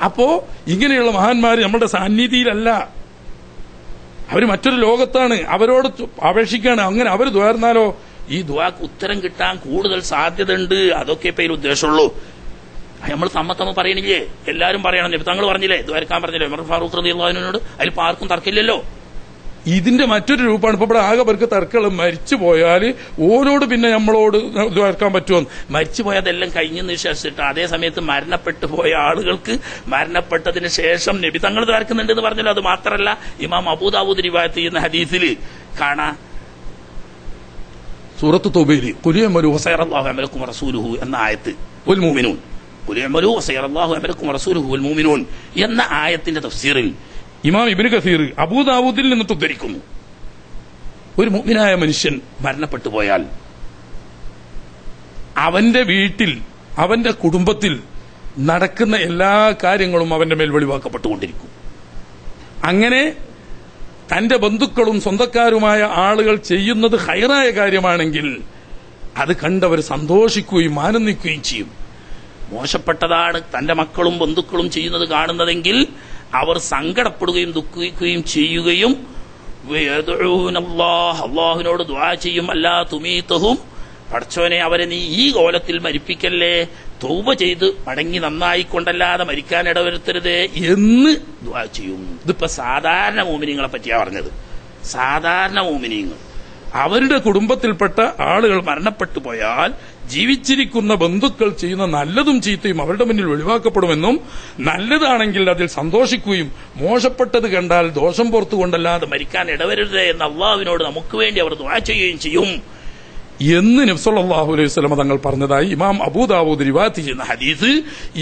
അപ്പോ ഇങ്ങനെയുള്ള മഹാന്മാര് നമ്മുടെ സാന്നിധ്യത്തിലല്ല, അവര് മറ്റൊരു ലോകത്താണ്. അവരോട് അപേക്ഷിക്കാണ്. അങ്ങനെ അവർ ദ്വാർന്നാലോ ഈ ദ്വാക്ക് ഉത്തരം കിട്ടാൻ കൂടുതൽ സാധ്യത ഉണ്ട്. അതൊക്കെ ഇപ്പൊ ഇതിൽ ഉദ്ദേശമുള്ളൂ. നമ്മൾ തമ്മ പറയണില്ലേ? എല്ലാരും പറയണം. നബി തങ്ങൾ പറഞ്ഞില്ലേ, ദ്വാരക്കാൻ പറഞ്ഞില്ലേ ഉമർ ഫാറൂഖ് റളിയല്ലാഹു അൻഹുവിനോട്? അതിൽ ആർക്കും തർക്കമില്ലല്ലോ. ഇതിന്റെ മറ്റൊരു രൂപമാണ് ഇപ്പൊ ഇവിടെ ആകെ പേർക്ക് തർക്കം. മരിച്ചു പോയാൽ ഓരോട് പിന്നെ നമ്മളോട് ദ്വാരക്കാൻ പറ്റുമോ? മരിച്ചു പോയതെല്ലാം കഴിഞ്ഞെന്ന് വിശ്വസിച്ചിട്ട് അതേ സമയത്ത് മരണപ്പെട്ടു പോയ ആളുകൾക്ക് മരണപ്പെട്ടതിന് ശേഷം നബി തങ്ങൾ ദ്വാരക്കുന്നുണ്ടെന്ന് പറഞ്ഞല്ലോ. അത് മാത്രമല്ല, ഇമാം അബൂദാവൂദ് റിവായത്ത് ചെയ്യുന്ന ഹദീസിൽ കാണാം, സൂറത്ത് തൗബയിൽ ഖുൽ യഅമലു വസയറല്ലാഹു അമലക്കും വറസൂലുഹു എന്ന ആയത്ത്, വൽ മുഅ്മിനൂൻ ഖുൽ യഅമലു വസയറല്ലാഹു അമലക്കും വറസൂലുഹു വൽ മുഅ്മിനൂൻ എന്ന ആയത്തിന്റെ തഫ്സീറിൽ ഇമാം ഇബ്നു കസീർ അബൂദാവൂദിൽ നിന്ന് ഉദ്ധരിക്കുന്നു, ഒരു മുഅ്മിനായ മനുഷ്യൻ മരണപ്പെട്ടു പോയാൽ അവന്റെ വീട്ടിൽ അവന്റെ കുടുംബത്തിൽ നടക്കുന്ന എല്ലാ കാര്യങ്ങളും അവന്റെ മേൽ വെളിവാക്കപ്പെട്ടുകൊണ്ടിരിക്കും. അങ്ങനെ തന്റെ ബന്ധുക്കളും സ്വന്തക്കാരുമായ ആളുകൾ ചെയ്യുന്നത് ഹൈറായ കാര്യമാണെങ്കിൽ അത് കണ്ടവർ സന്തോഷിക്കുകയും ആനന്ദിക്കുകയും ചെയ്യും. മോശപ്പെട്ടതാണ് തന്റെ മക്കളും ബന്ധുക്കളും ചെയ്യുന്നത് കാണുന്നതെങ്കിൽ അവർ സങ്കടപ്പെടുകയും ദുഃഖിക്കുകയും ചെയ്യുകയും അല്ലാഹുവിനോട് ദുആ ചെയ്യും, അല്ലാ തുമീതഹും, പടച്ചോനെ അവരെ നീ ഈ കോലത്തിൽ മരിപ്പിക്കല്ലേ, തൗബ ചെയ്ത് മടങ്ങി നന്നായിക്കൊണ്ടല്ലാതെ മരിക്കാൻ ഇടവരുത്തരുതേ എന്ന് ദുആ ചെയ്യും. ഇതിപ്പോ സാധാരണ മോമിനീങ്ങളെ പറ്റിയാ പറഞ്ഞത്. സാധാരണ മോമിനീങ്ങൾ അവരുടെ കുടുംബത്തിൽപ്പെട്ട ആളുകൾ മരണപ്പെട്ടു പോയാൽ ജീവിച്ചിരിക്കുന്ന ബന്ധുക്കൾ ചെയ്യുന്ന നല്ലതും ചീത്തയും അവരുടെ മുന്നിൽ വെളിവാക്കപ്പെടുമെന്നും നല്ലതാണെങ്കിൽ അതിൽ സന്തോഷിക്കുകയും മോശപ്പെട്ടത് കണ്ടാൽ ദോഷം പുറത്തുകൊണ്ടല്ലാതെ മരിക്കാൻ ഇടവരുതേ എന്ന് അള്ളാഹുവിനോട് നമുക്ക് വേണ്ടി അവർ ദുആ ചെയ്യുകയും ചെയ്യും എന്ന് നബി സല്ലല്ലാഹു അലൈഹി വസല്ലം തങ്ങൾ പറഞ്ഞതായി ഇമാം അബൂദാവൂദ് റിവായത്ത് ചെയ്യുന്ന ഹദീസ്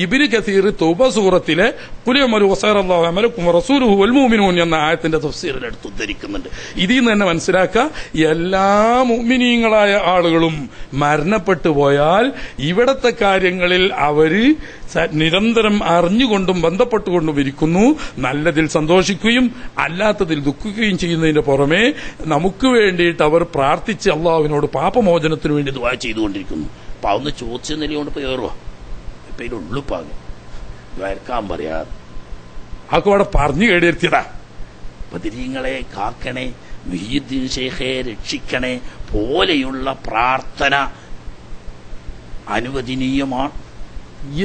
ഇബ്നു കസീർ തൗബ സൂറത്തിലെ ഖുൽ യഅമലു വസയറല്ലാഹു അമലക്കും വറസൂലുഹു വൽ മുഅ്മിനൂൻ എന്ന ആയത്തിന്റെ തഫ്സീറിൽ എടുത്ത് ഉദ്ധരിക്കുന്നുണ്ട്. ഇതിൽ നിന്ന് തന്നെ മനസ്സിലാക്കുക, എല്ലാ മുഅ്മിനീങ്ങളായ ആളുകളും മരണപ്പെട്ടു പോയാൽ ഇവിടത്തെ കാര്യങ്ങളിൽ അവര് നിരന്തരം അറിഞ്ഞുകൊണ്ടും ബന്ധപ്പെട്ടുകൊണ്ടും ഇരിക്കുന്നു. നല്ലതിൽ സന്തോഷിക്കുകയും അല്ലാത്തതിൽ ദുഃഖിക്കുകയും ചെയ്യുന്നതിന്റെ പുറമെ നമുക്ക് വേണ്ടിയിട്ട് അവർ പ്രാർത്ഥിച്ച് അള്ളാഹുവിനോട് പാപമോചനത്തിന് വേണ്ടി ദുആ ചെയ്തുകൊണ്ടിരിക്കുന്നു. അപ്പൊ അതൊന്ന് ചോദിച്ച നിലയോണ്ട് ഇപ്പൊ ഏറുവാ, ഇപ്പൊ ഇതിന്റെ ഉള്ളിപ്പാകെ വരക്കാൻ പറയാതെ അതൊക്കെ അവിടെ പറഞ്ഞു കേടിയിരുത്തിയതാ. ബദരീങ്ങളെ കാക്കണേ, മുഹ്യിദ്ദീൻ ശൈഖെ രക്ഷിക്കണേ പോലെയുള്ള പ്രാർത്ഥന അനുവദനീയമാണ്.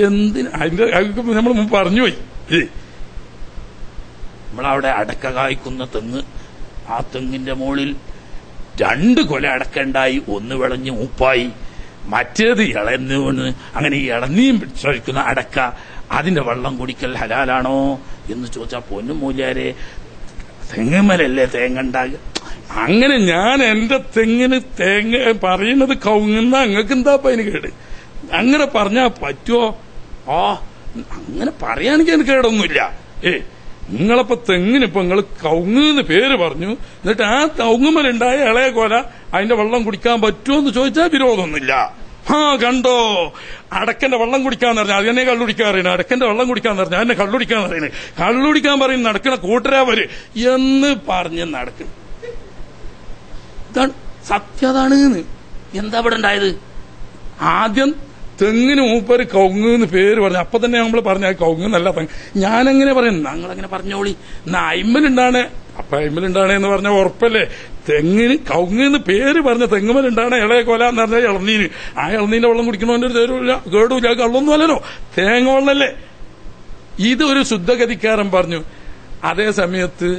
എന്തിന് അതിന്റെ നമ്മൾ മുമ്പ് പറഞ്ഞുപോയി. നമ്മളവിടെ അടക്ക കായ്ക്കുന്ന തെങ്ങ്, ആ തെങ്ങിന്റെ മുകളിൽ 2 കൊല അടക്കണ്ടായി, ഒന്ന് വിളഞ്ഞ് മൂപ്പായി, മറ്റേത് ഇളന്ന് വീണ്. അങ്ങനെ ഇളന്നിയും ചോദിക്കുന്ന അടക്ക, അതിന്റെ വെള്ളം കുടിക്കൽ ഹലാലാണോ എന്ന് ചോദിച്ചാൽ പൊന്നും മൂല്യാരെ തെങ്ങുമലല്ലേ തേങ്ങ ഉണ്ടാകുക. അങ്ങനെ ഞാൻ എന്റെ തെങ്ങിന് തേങ്ങ പറയുന്നത് കവുങ്ങുന്ന അങ്ങക്ക് എന്താപ്പ അതിന് കേട്? അങ്ങനെ പറഞ്ഞാ പറ്റുമോ? അങ്ങനെ പറയാണെങ്കിൽ എനിക്ക് കേടൊന്നുമില്ല. നിങ്ങളിപ്പോ തെങ്ങിനിപ്പോ നിങ്ങൾ കവുങ്ങെന്ന് പേര് പറഞ്ഞു, എന്നിട്ട് ആ കവുങ്ങുമലുണ്ടായ ഇളയ കൊല അതിന്റെ വെള്ളം കുടിക്കാൻ പറ്റുമോ എന്ന് ചോദിച്ചാൽ വിരോധമൊന്നുമില്ല. കണ്ടോ, അടക്കന്റെ വെള്ളം കുടിക്കാന്ന് പറഞ്ഞാൽ അത് തന്നെ കള്ളുടിക്കാൻ അറിയണേ, അടക്കന്റെ വെള്ളം കുടിക്കാന്ന് പറഞ്ഞാൽ അതിനെ കള്ളുടിക്കാൻ അറിയണേ, കള്ളുടിക്കാൻ പറയുന്ന നടക്കണ കൂട്ടരാവര് എന്ന് പറഞ്ഞ് നടക്കണം. ഇതാണ് സത്യതാണ്. എന്താ ഇവിടെ ഉണ്ടായത്? ആദ്യം തെങ്ങിന് മൂപ്പര് കവുങ്ങെന്ന് പേര് പറഞ്ഞു, അപ്പൊ തന്നെ നമ്മൾ പറഞ്ഞ കവുങ്ങെന്നല്ല തെങ്ങ്. ഞാനെങ്ങനെ പറയുന്നു? ഞങ്ങളങ്ങനെ പറഞ്ഞോളി. എന്നാ അയിമ്മലുണ്ടാണ്, അപ്പൊ അയിമ്മലുണ്ടാണ് എന്ന് പറഞ്ഞ ഉറപ്പല്ലേ? തെങ്ങിന് കവുങ്ങെന്ന് പേര് പറഞ്ഞ തെങ്ങുമലുണ്ടാണ് ഇളയ കൊല എന്ന് പറഞ്ഞാൽ ഇളനീന്. ആ ഇളനീന്റെ വെള്ളം കുടിക്കണോന്റെ ഒരു തരൂല്ല, കേടൂല്ല, കള്ളൊന്നും അല്ലല്ലോ, തേങ്ങ വെള്ളല്ലേ. ഇതൊരു ശുദ്ധഗതിക്കാരൻ പറഞ്ഞു. അതേ സമയത്ത്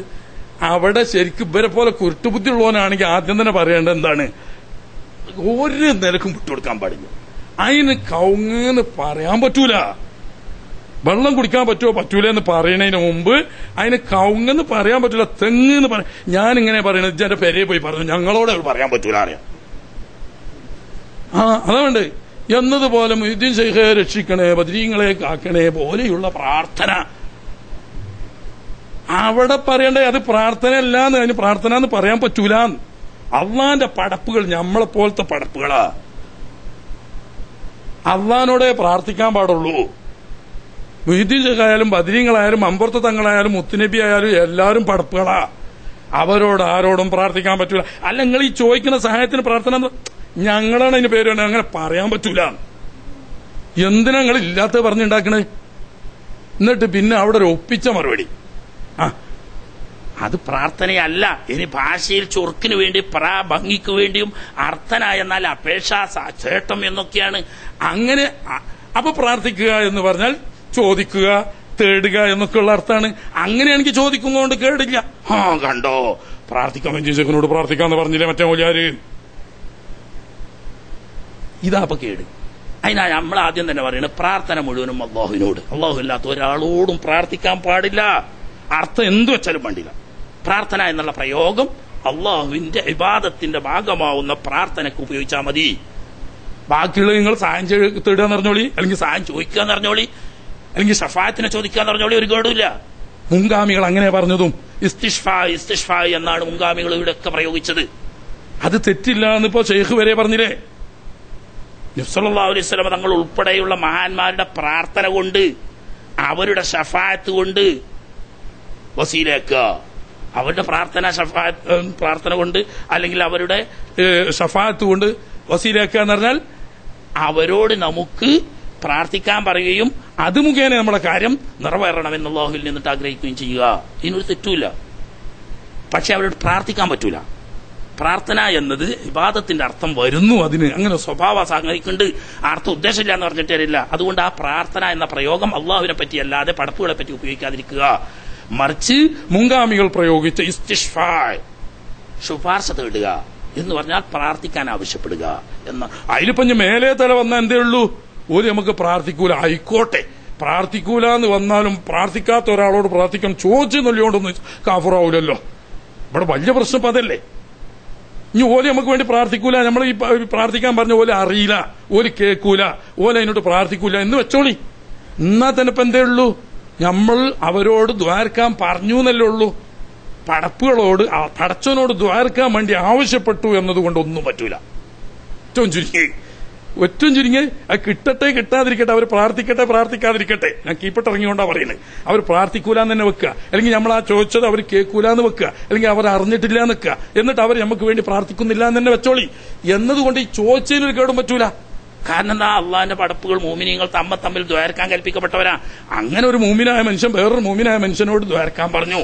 അവിടെ ശരിക്കും ഇവരെ പോലെ കുരുട്ടുബുദ്ധി ഉള്ളവനാണെങ്കിൽ ആദ്യം തന്നെ പറയേണ്ടത് എന്താണ്? ഒരു നിലക്കും വിട്ടുകൊടുക്കാൻ പാടില്ല. അതിന് കവുങ്ങെന്ന് പറയാൻ പറ്റൂല. വെള്ളം കുടിക്കാൻ പറ്റുമോ പറ്റൂല എന്ന് പറയുന്നതിന് മുമ്പ് അതിന് കവുങ്ങെന്ന് പറയാൻ പറ്റൂല, തെങ്ങെന്ന് പറയാം. ഞാനിങ്ങനെ പറയണത് എന്റെ പെരയെ പോയി പറഞ്ഞു, ഞങ്ങളോട് പറയാൻ പറ്റൂല അറിയാം. അതുകൊണ്ട് എന്നതുപോലെ മുഹ്യിദ്ദീൻ ശൈഖെ രക്ഷിക്കണേ, ബദരീങ്ങളെ കാക്കണേ പോലെയുള്ള പ്രാർത്ഥന അവിടെ പറയണ്ടേ. അത് പ്രാർത്ഥനയല്ലാന്ന്, അതിന് പ്രാർത്ഥന എന്ന് പറയാൻ പറ്റൂല. അള്ളാന്റെ പടപ്പുകൾ നമ്മളെപ്പോലത്തെ പടപ്പുകളാ. അള്ളാനോടെ പ്രാർത്ഥിക്കാൻ പാടുള്ളൂ. മുഹ്യിദ്ദീൻ ശൈഖായാലും ബദരീങ്ങളായാലും അമ്പർത്ത തങ്ങളായാലും മുത്തുനബി ആയാലും എല്ലാവരും പടപ്പുകളാ. അവരോട് ആരോടും പ്രാർത്ഥിക്കാൻ പറ്റൂല. അല്ല, നിങ്ങൾ ഈ ചോദിക്കുന്ന സഹായത്തിന് പ്രാർത്ഥന ഞങ്ങളാണ് അതിന് പേര് വേണ്ടത്, അങ്ങനെ പറയാൻ പറ്റൂല. എന്തിനാ നിങ്ങൾ ഇല്ലാത്ത പറഞ്ഞുണ്ടാക്കണേ? എന്നിട്ട് പിന്നെ അവിടെ ഒരു ഒപ്പിച്ച മറുപടി. അത് പ്രാർത്ഥനയല്ല. ഇനി ഭാഷയിൽ ചൊറുക്കിന് വേണ്ടി ഭംഗിക്ക് വേണ്ടിയും അർത്ഥന എന്നാൽ അപേക്ഷ ചേട്ടം എന്നൊക്കെയാണ്. അങ്ങനെ അപ്പൊ പ്രാർത്ഥിക്കുക എന്ന് പറഞ്ഞാൽ ചോദിക്കുക, തേടുക എന്നൊക്കെയുള്ള അർത്ഥമാണ്. അങ്ങനെയാണെങ്കിൽ ചോദിക്കുന്നതുകൊണ്ട് കേടില്ല. കണ്ടോ, പ്രാർത്ഥിക്കാൻ മഞ്ചേശ്വരനോട് പ്രാർത്ഥിക്കാന്ന് പറഞ്ഞില്ലേ മറ്റേ മൊഴിയാര്. ഇതാ അപ്പൊ കേട്. അതിനാ നമ്മൾ ആദ്യം തന്നെ പറയുന്നത് പ്രാർത്ഥന മുഴുവനും അള്ളാഹുവിനോട്. അള്ളാഹു ഇല്ലാത്ത ഒരാളോടും പ്രാർത്ഥിക്കാൻ പാടില്ല. അർത്ഥം എന്തു വെച്ചാലും വേണ്ടില്ല. പ്രാർത്ഥന എന്നുള്ള പ്രയോഗം അള്ളാഹുവിന്റെ ഇബാദത്തിന്റെ ഭാഗമാവുന്ന പ്രാർത്ഥനയ്ക്ക് ഉപയോഗിച്ചാൽ മതി. ബാക്കിയുള്ള നിങ്ങൾ സഹായം തേടുക എന്ന് പറഞ്ഞോളി, അല്ലെങ്കിൽ സഹായം ചോദിക്കുക എന്ന് പറഞ്ഞോളി, അല്ലെങ്കിൽ ഷഫായത്തിനെ ചോദിക്കുക എന്ന് പറഞ്ഞോളി, ഒരു കേടുമില്ല. മുൻഗാമികൾ അങ്ങനെ പറഞ്ഞതും ഇസ്തിഷ്ഫാ എന്നാണ് മുൻഗാമികൾ ഇവിടെ ഒക്കെ പ്രയോഗിച്ചത്. അത് തെറ്റില്ല എന്നിപ്പോ ഷെയ്ഖ് വരെ പറഞ്ഞില്ലേ. നബി സല്ലല്ലാഹു അലൈഹി വസല്ലം തങ്ങൾ ഉൾപ്പെടെയുള്ള മഹാന്മാരുടെ പ്രാർത്ഥന കൊണ്ട്, അവരുടെ ഷഫായത്ത് കൊണ്ട് വസീലയാക്കുക. അവരുടെ പ്രാർത്ഥന കൊണ്ട് അല്ലെങ്കിൽ അവരുടെ ഷഫാഅത്ത് കൊണ്ട് വസീലയാക്കുക എന്ന് പറഞ്ഞാൽ അവരോട് നമുക്ക് പ്രാർത്ഥിക്കാൻ പറയുകയും അത് മുഖേന നമ്മുടെ കാര്യം നിറവേറണമെന്ന് അല്ലാഹുവിൽ നിന്നിട്ട് ആഗ്രഹിക്കുകയും ചെയ്യുക. ഇതിനൊരു തെറ്റുമില്ല. പക്ഷെ അവരോട് പ്രാർത്ഥിക്കാൻ പറ്റൂല. പ്രാർത്ഥന എന്നത് ഇബാദത്തിന്റെ അർത്ഥം വരുന്നു. അതിന് അങ്ങനെ സ്വഭാവ സംഗതിക്കുണ്ട്. അർത്ഥം ഉദ്ദേശമില്ല എന്ന് പറഞ്ഞിട്ട് തരില്ല. അതുകൊണ്ട് ആ പ്രാർത്ഥന എന്ന പ്രയോഗം അള്ളാഹുവിനെ പറ്റി അല്ലാതെ പടപ്പുകളെ പറ്റി ഉപയോഗിക്കാതിരിക്കുക. മറിച്ച് മുൻഗാമികൾ പ്രയോഗിച്ച ഇസ്തിഷ്ഫാ, ശുപാർശ തേടുക എന്ന് പറഞ്ഞാൽ പ്രാർത്ഥിക്കാൻ ആവശ്യപ്പെടുക എന്ന. അതിലിപ്പോ മേലെ തല വന്നാൽ എന്തേ ഉള്ളൂ, ഒരു നമുക്ക് പ്രാർത്ഥിക്കൂല, ആയിക്കോട്ടെ. പ്രാർത്ഥിക്കൂല എന്ന് വന്നാലും പ്രാർത്ഥിക്കാത്ത ഒരാളോട് പ്രാർത്ഥിക്കണം ചോദിച്ചു നല്ലോണ്ടൊന്നും കാഫറാവൂലല്ലോ. ഇവിടെ വലിയ പ്രശ്നം ഇപ്പൊ അതല്ലേ. ഇനി ഓല് നമുക്ക് വേണ്ടി പ്രാർത്ഥിക്കൂല, നമ്മൾ ഈ പ്രാർത്ഥിക്കാൻ പറഞ്ഞ പോലെ അറിയില്ല, ഓല് കേൾക്കൂല, ഓല അതിനോട്ട് പ്രാർത്ഥിക്കൂല എന്ന് വെച്ചോളി. എന്നാ തന്നെ ഇപ്പൊ എന്തേ ഉള്ളൂ, നമ്മൾ അവരോട് ദ്വാരക്കാൻ പറഞ്ഞു എന്നല്ലേ ഉള്ളൂ. പടപ്പുകളോട് പടച്ചവനോട് ദ്വാരക്കാൻ വേണ്ടി ആവശ്യപ്പെട്ടു എന്നതുകൊണ്ട് ഒന്നും പറ്റൂല. ഏറ്റവും ചുരുങ്ങി അത് കിട്ടട്ടെ കിട്ടാതിരിക്കട്ടെ, അവർ പ്രാർത്ഥിക്കട്ടെ പ്രാർത്ഥിക്കാതിരിക്കട്ടെ. ഞാൻ കീപ്പിട്ട് ഇറങ്ങിക്കൊണ്ടാ പറയുന്നത്. അവർ പ്രാർത്ഥിക്കൂലെന്ന് തന്നെ വെക്കുക, അല്ലെങ്കിൽ നമ്മൾ ആ ചോദിച്ചത് അവർ കേൾക്കൂലെന്ന് വെക്കുക, അല്ലെങ്കിൽ അവർ അറിഞ്ഞിട്ടില്ല എന്ന് വെക്കുക. എന്നിട്ട് അവർ നമുക്ക് വേണ്ടി പ്രാർത്ഥിക്കുന്നില്ല എന്ന് തന്നെ വെച്ചോളി. എന്നതുകൊണ്ട് ഈ ചോദിച്ചതിനൊരു കേടും പറ്റൂല. കാരണം എന്താ, അള്ളാഹിന്റെ പടപ്പുകൾ മോമിനീങ്ങൾ തമ്മിൽ ദ്വാരക്കാൻ കൽപ്പിക്കപ്പെട്ടവരാ. അങ്ങനെ ഒരു മൂമിനായ മനുഷ്യൻ വേറൊരു മൂമിനായ മനുഷ്യനോട് ദ്വാരക്കാൻ പറഞ്ഞു,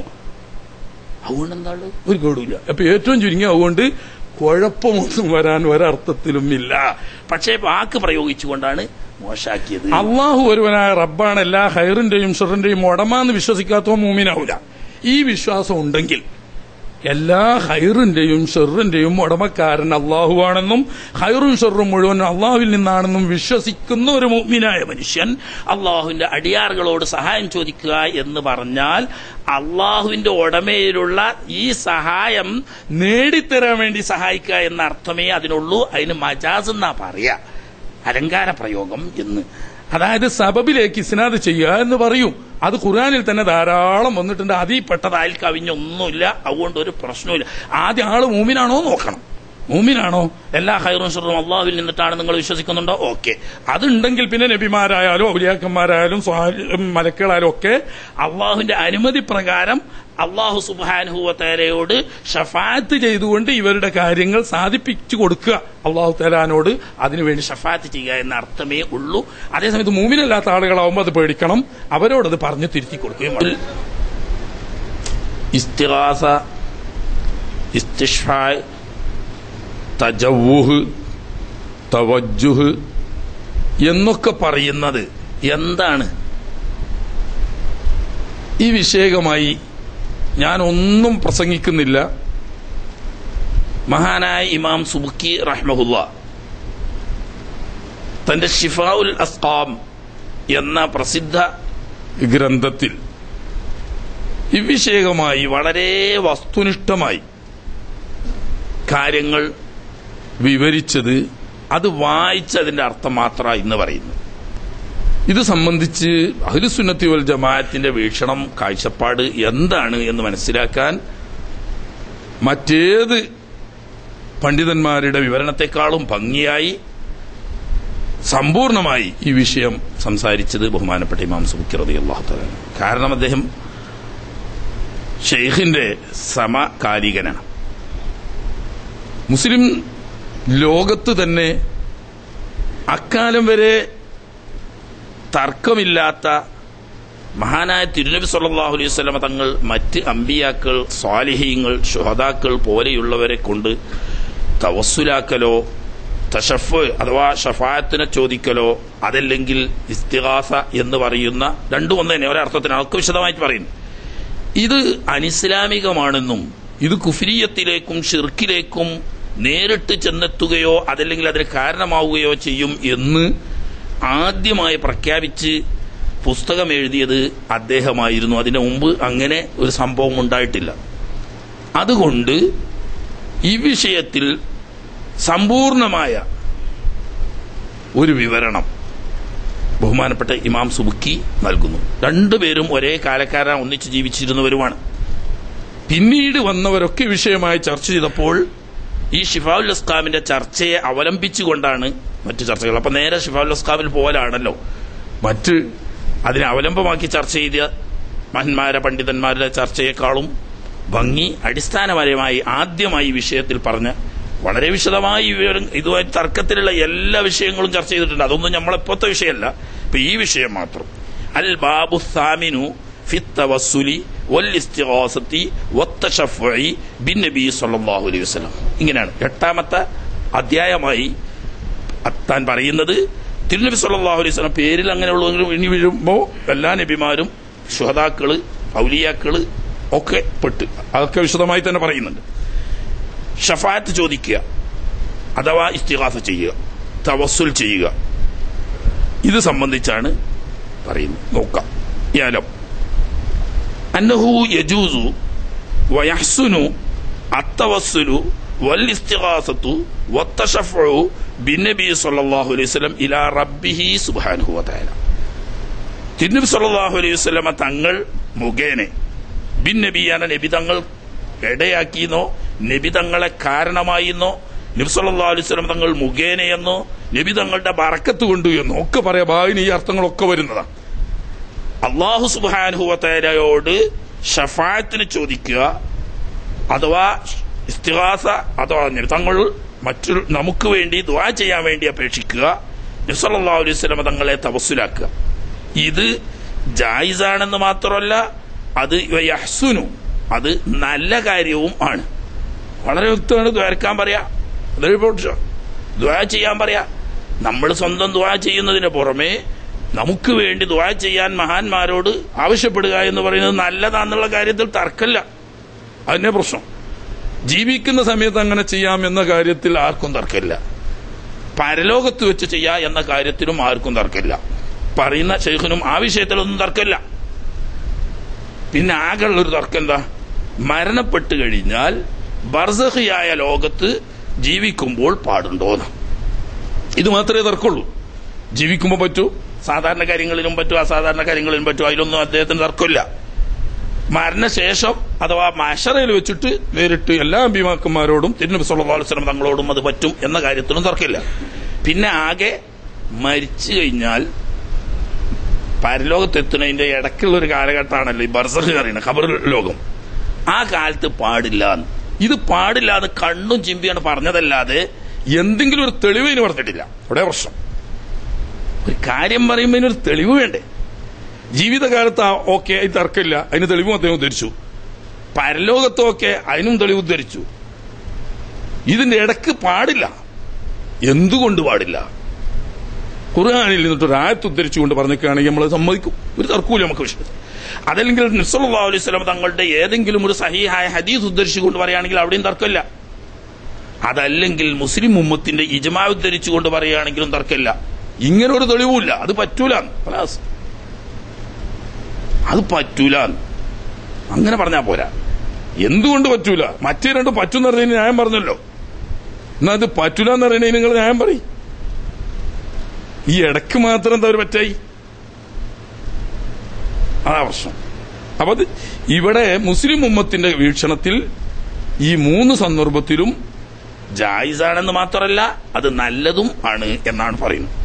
അതുകൊണ്ട് എന്താ ഒരു കേടുമില്ല. അപ്പൊ ഏറ്റവും ചുരുങ്ങി അതുകൊണ്ട് കുഴപ്പമൊന്നും വരാൻ ഒരർത്ഥത്തിലും ഇല്ല. പക്ഷേ വാക്ക് പ്രയോഗിച്ചുകൊണ്ടാണ് മോശാക്കിയത്. അള്ളാഹു ഒരുവനായ റബ്ബാണ് എല്ലാ ഹൈറിന്റെയും ഷറിന്റെയും ഉടമാന്ന് വിശ്വസിക്കാത്തവൻ മൂമിനാവൂല. ഈ വിശ്വാസം ഉണ്ടെങ്കിൽ എല്ലാ ഹൈറിന്റെയും ഷെറിന്റെയും ഉടമക്കാരൻ അള്ളാഹുവാണെന്നും ഹൈറും ഷെറും മുഴുവൻ അള്ളാഹുവിൽ നിന്നാണെന്നും വിശ്വസിക്കുന്ന ഒരു മുഅ്മിനായ മനുഷ്യൻ അള്ളാഹുവിന്റെ അടിയാറുകളോട് സഹായം ചോദിക്കുക എന്ന് പറഞ്ഞാൽ അള്ളാഹുവിന്റെ ഉടമയിലുള്ള ഈ സഹായം നേടിത്തരാൻ വേണ്ടി സഹായിക്കുക എന്ന അർത്ഥമേ അതിനുള്ളൂ. അതിന് മജാസ് എന്നാ പറയാ, അലങ്കാര പ്രയോഗം എന്ന്. അതായത് സബബിലേക്ക് ഇസ്നാദ് ചെയ്യുക എന്ന് പറയും. അത് ഖുർആനിൽ തന്നെ ധാരാളം വന്നിട്ടുണ്ട്. അതിൽ പെട്ടതായി കവിഞ്ഞൊന്നുമില്ല. അതുകൊണ്ട് ഒരു പ്രശ്നമില്ല. ആദ്യം ആള് മൂമിനാണോ നോക്കണം. മൂമിനാണോ, എല്ലാ ഹൈറും ഷറും അള്ളാഹുവിൽ നിന്നിട്ടാണ് നിങ്ങൾ വിശ്വസിക്കുന്നുണ്ടോ, ഓക്കെ. അതുണ്ടെങ്കിൽ പിന്നെ നബിമാരായാലും ഔലിയാക്കന്മാരായാലും മലക്കുകളായാലും ഒക്കെ അള്ളാഹുവിന്റെ അനുമതി പ്രകാരം അള്ളാഹു സുബ്ഹാനഹു വ തആലയോട് ഷഫാഅത്ത് ചെയ്തുകൊണ്ട് ഇവരുടെ കാര്യങ്ങൾ സാധിപ്പിച്ചു കൊടുക്കുക അള്ളാഹു തആലാനോട്. അതിനുവേണ്ടി ഷഫാഅത്ത് ചെയ്യുക എന്ന അർത്ഥമേ ഉള്ളൂ. അതേസമയത്ത് മൂമിനല്ലാത്ത ആളുകളാവുമ്പോൾ അത് പേടിക്കണം, അവരോടത് പറഞ്ഞു തിരുത്തി കൊടുക്കുകയും വേണം. ഇസ്തിഗാസ, ഇസ്തിഷ്ഫാ, തജവ്വുഹ്, തവജ്ജുഹ് എന്നൊക്കെ പറയുന്നത് എന്താണ്? ഈ വിഷയകമായി ഞാൻ ഒന്നും പ്രസംഗിക്കുന്നില്ല. മഹാനായ ഇമാം സുബ്കി റഹ്മഹുല്ലാ തന്റെ ശിഫാഉൽ അസ്ഖാം എന്ന പ്രസിദ്ധ ഗ്രന്ഥത്തിൽ ഇവിഷയകമായി വളരെ വസ്തുനിഷ്ഠമായി കാര്യങ്ങൾ വിവരിച്ചത്, അത് വായിച്ചതിന്റെ അർത്ഥം മാത്രമാണ് ഇന്ന് പറയുന്നത്. ഇത് സംബന്ധിച്ച് അഹ്ലുസുന്നത്തി വൽ ജമാഅത്തിന്റെ വീക്ഷണം, കാഴ്ചപ്പാട് എന്താണ് എന്ന് മനസ്സിലാക്കാൻ മറ്റേത് പണ്ഡിതന്മാരുടെ വിവരണത്തെക്കാളും ഭംഗിയായി സമ്പൂർണമായി ഈ വിഷയം സംസാരിച്ചത് ബഹുമാനപ്പെട്ട ഇമാം സുബ്കി റളിയല്ലാഹു തആല. കാരണം അദ്ദേഹം ഷെയ്ഖിന്റെ സമകാലികനാണ്. മുസ്ലിം ലോകത്ത് തന്നെ അക്കാലം വരെ തർക്കമില്ലാത്ത മഹാനായ തിരുനബി സല്ലല്ലാഹു അലൈഹി വസല്ലം തങ്ങൾ മറ്റ് അമ്പിയാക്കൾ, സ്വാലിഹീങ്ങൾ, ശുഹദാക്കൾ പോലെയുള്ളവരെ കൊണ്ട് തവസ്സുലാക്കലോ തശഫ് അഥവാ ഷഫാഅത്തിനെ ചോദിക്കലോ അതല്ലെങ്കിൽ ഇസ്തിഗാസ എന്ന് പറയുന്ന രണ്ടും ഒന്ന് തന്നെ, ഒരർത്ഥത്തിന് അതൊക്കെ വിശദമായിട്ട് പറയുന്നു. ഇത് അനിസ്ലാമികമാണെന്നും ഇത് കുഫ്രിയത്തിലേക്കും ഷിർക്കിലേക്കും നേരിട്ട് ചെന്നെത്തുകയോ അതല്ലെങ്കിൽ അതിന് കാരണമാവുകയോ ചെയ്യും എന്ന് ആദ്യമായി പ്രഖ്യാപിച്ച് പുസ്തകം എഴുതിയത് അദ്ദേഹമായിരുന്നു. അതിനു മുമ്പ് അങ്ങനെ ഒരു സംഭവം ഉണ്ടായിട്ടില്ല. അതുകൊണ്ട് ഈ വിഷയത്തിൽ സമ്പൂർണമായ ഒരു വിവരണം ബഹുമാനപ്പെട്ട ഇമാം സുബുക്കി നൽകുന്നു. രണ്ടുപേരും ഒരേ കാലക്കാരൻ ഒന്നിച്ച് ജീവിച്ചിരുന്നവരുമാണ്. പിന്നീട് വന്നവരൊക്കെ വിഷയമായി ചർച്ച ചെയ്തപ്പോൾ ഈ ഷിഫാഉൽ അസ്ഖാമിന്റെ ചർച്ചയെ അവലംബിച്ചുകൊണ്ടാണ് മറ്റു ചർച്ചകൾ. അപ്പൊ നേരെ ഷിഫാഉൽ അസ്ഖാമിൽ പോലാണല്ലോ മറ്റ് അതിനെ അവലംബമാക്കി ചർച്ച ചെയ്ത മഹന്മാരെ പണ്ഡിതന്മാരുടെ ചർച്ചയെക്കാളും ഭംഗി അടിസ്ഥാനപരമായി ആദ്യമായി ഈ വിഷയത്തിൽ പറഞ്ഞ വളരെ വിശദമായി ഇതുമായി തർക്കത്തിലുള്ള എല്ലാ വിഷയങ്ങളും ചർച്ച ചെയ്തിട്ടുണ്ട്. അതൊന്നും നമ്മളെപ്പോഴത്തെ വിഷയമല്ല. ഇപ്പൊ ഈ വിഷയം മാത്രം അൽ ബാബു സാമിനു ഫിത്തവസ്സുലി വൽ ഇസ്തിഗാസത്തി വത്തശഫ്ഉഇ ബിന്നബി സല്ലല്ലാഹു അലൈഹി വസല്ലം. ഇങ്ങനെയാണ് 8ാമത്തെ അധ്യായമായി താൻ പറയുന്നത്. തിരുനബി സല്ലല്ലാഹു അലൈഹി വസല്ലം പേരിൽ അങ്ങനെയുള്ളവരും ഇനി വീഴുമ്പോൾ എല്ലാ നബിമാരും ശുഹദാക്കള് ഔലിയാക്കള് ഒക്കെ പെട്ട് അതൊക്കെ വിശദമായി തന്നെ പറയുന്നുണ്ട്. ഷഫാഅത്ത് ചോദിക്കുക അഥവാ ഇസ്തിഗാസ ചെയ്യുക, തവസ്സുൽ ചെയ്യുക, ഇത് സംബന്ധിച്ചാണ് പറയുന്നത്. നോക്കാം. യാലം അന്നഹു യജൂസു വയഹ്സുനു അത്തവസ്സുലു വൽ ഇസ്തിഗാസത്തു വത്തശഫഉ ബിന്നബി സല്ലല്ലാഹു അലൈഹി വസല്ലം ഇലാ റബ്ബിഹി സുബ്ഹാനഹു വതആല. തിരുനബി സല്ലല്ലാഹു അലൈഹി വസല്ലം തങ്ങൾ മുഖേന ബിന്നബിയാണ് നബി തങ്ങൾ ഇടയാക്കിയെന്നോ നബി തങ്ങളെ കാരണമായിന്നോ നബി സല്ലല്ലാഹു അലൈഹി വസല്ലം തങ്ങൾ മുഖേനയെന്നോ നബി തങ്ങളുടെ ബറക്കത്ത് കൊണ്ടു എന്നോ ഒക്കെ പറയാം. ഭാവിന് ഈ അർത്ഥങ്ങളൊക്കെ വരുന്നതാണ്. അല്ലാഹു സുബ്ഹാനഹു വതആലയോട് ഷഫാഅത്തിന് ചോദിക്കുക അഥവാ ഇസ്തിഗാസ അഥവാ നബി തങ്ങൾ മറ്റു നമുക്ക് വേണ്ടി ദുആ ചെയ്യാൻ വേണ്ടി അപേക്ഷിക്കുക, നബി സല്ലല്ലാഹു അലൈഹി വസല്ലം തങ്ങളെ തവസ്സുലാക്കുക. ഇത് ജായിസാണെന്ന് മാത്രമല്ല, അത് യഹ്സുനു അത് നല്ല കാര്യവും ആണ്. വളരെ വ്യക്തമാണ്. ദ്വാരക്കാൻ പറയാ, ദുആ ചെയ്യാൻ പറയാ. നമ്മൾ സ്വന്തം ദുആ ചെയ്യുന്നതിന് പുറമെ നമുക്ക് വേണ്ടി ദുആ ചെയ്യാൻ മഹാന്മാരോട് ആവശ്യപ്പെടുക എന്ന് പറയുന്നത് നല്ലതാന്നുള്ള കാര്യത്തിൽ തർക്കമില്ല. അതിന്റെ പ്രശ്നം ജീവിക്കുന്ന സമയത്ത് അങ്ങനെ ചെയ്യാം എന്ന കാര്യത്തിൽ ആർക്കും തർക്കമില്ല. പരലോകത്ത് വെച്ച് ചെയ്യാ എന്ന കാര്യത്തിലും ആർക്കും തർക്കമില്ല. പറയുന്ന ശൈഖിനും ആ വിഷയത്തിലൊന്നും തർക്കമില്ല. പിന്നെ ആകെയുള്ളൊരു തർക്കം എന്താ? മരണപ്പെട്ട് കഴിഞ്ഞാൽ ബർസഖിയായ ലോകത്ത് ജീവിക്കുമ്പോൾ പാടുണ്ടോന്ന്. ഇത് മാത്രമേ തർക്കമുള്ളൂ. ജീവിക്കുമ്പോൾ പറ്റൂ, സാധാരണ കാര്യങ്ങളിലും പറ്റൂ, അസാധാരണ കാര്യങ്ങളിലും പറ്റൂ. അതിലൊന്നും അദ്ദേഹത്തിന് തർക്കമില്ല. മരണശേഷം അഥവാ മഹ്ശറയിൽ വെച്ചിട്ട് നേരിട്ട് എല്ലാ അമ്പിയാക്കന്മാരോടും തിരുനബി സല്ലല്ലാഹു അലൈഹി വസല്ലം തങ്ങളോടും അത് പറ്റും എന്ന കാര്യത്തിലും തർക്കമില്ല. പിന്നെ ആകെ മരിച്ചു കഴിഞ്ഞാൽ പരലോകത്തെത്തുന്നതിന്റെ ഇടയ്ക്കുള്ള ഒരു കാലഘട്ടമാണല്ലോ ഈ ബർസഖ് പറയുന്നത്, ഖബർ ലോകം. ആ കാലത്ത് പാടില്ല. ഇത് പാടില്ല എന്ന് കണ്ണും ചിമ്പിയാണ് പറഞ്ഞതല്ലാതെ എന്തെങ്കിലും ഒരു തെളിവ് ഇതിന് പറഞ്ഞിട്ടില്ല. അവിടെ പ്രശ്നം. ഒരു കാര്യം പറയുമ്പോൾ ഇതിനൊരു തെളിവ് വേണ്ടേ? ജീവിതകാലത്ത് ഓക്കെ ഇത് തർക്കമില്ല, അതിന് തെളിവും അദ്ദേഹം ഉദ്ധരിച്ചു. പരലോകത്തൊക്കെ അതിനും തെളിവ് ഉദ്ധരിച്ചു. ഇതിന്റെ ഇടക്ക് പാടില്ല. എന്തുകൊണ്ട് പാടില്ല? ഖുർആനിൽ നിന്നിട്ട് ഒരു ആയത്ത് ഉദ്ധരിച്ചുകൊണ്ട് പറഞ്ഞിരിക്കുകയാണെങ്കിൽ നമ്മൾ സമ്മതിക്കും, ഒരു തർക്കമില്ല നമുക്ക് വിഷയം. അതല്ലെങ്കിൽ നബി സല്ലല്ലാഹു അലൈഹി വസല്ലം തങ്ങളുടെ ഏതെങ്കിലും ഒരു സഹീഹായ ഹദീസ് ഉദ്ധരിച്ചുകൊണ്ട് പറയുകയാണെങ്കിൽ അവിടെയും തർക്കമില്ല. അതല്ലെങ്കിൽ മുസ്ലിം ഉമ്മത്തിന്റെ ഇജ്മാ ഉദ്ധരിച്ചുകൊണ്ട് പറയുകയാണെങ്കിലും തർക്കമില്ല. ഇങ്ങനെ ഒരു തെളിവുമില്ല. അത് പറ്റൂല, അത് പറ്റൂല. അങ്ങനെ പറഞ്ഞാ പോരാ. എന്തുകൊണ്ട് പറ്റൂല? മറ്റേ രണ്ടും പറ്റുമെന്ന് പറഞ്ഞതിന് ന്യായം പറഞ്ഞല്ലോ. എന്നാ അത് പറ്റൂല എന്ന് പറയുന്നതിന് നിങ്ങൾ ന്യായം പറയും. ഈ ഇടയ്ക്ക് മാത്രം എന്താ ഒരു പറ്റായി? അതാ പ്രശ്നം. അപ്പൊ അത് ഇവിടെ മുസ്ലിം ഉമ്മത്തിന്റെ വീക്ഷണത്തിൽ ഈ 3 സന്ദർഭത്തിലും ജായിസാണെന്ന് മാത്രമല്ല അത് നല്ലതും ആണ് എന്നാണ് പറയുന്നത്.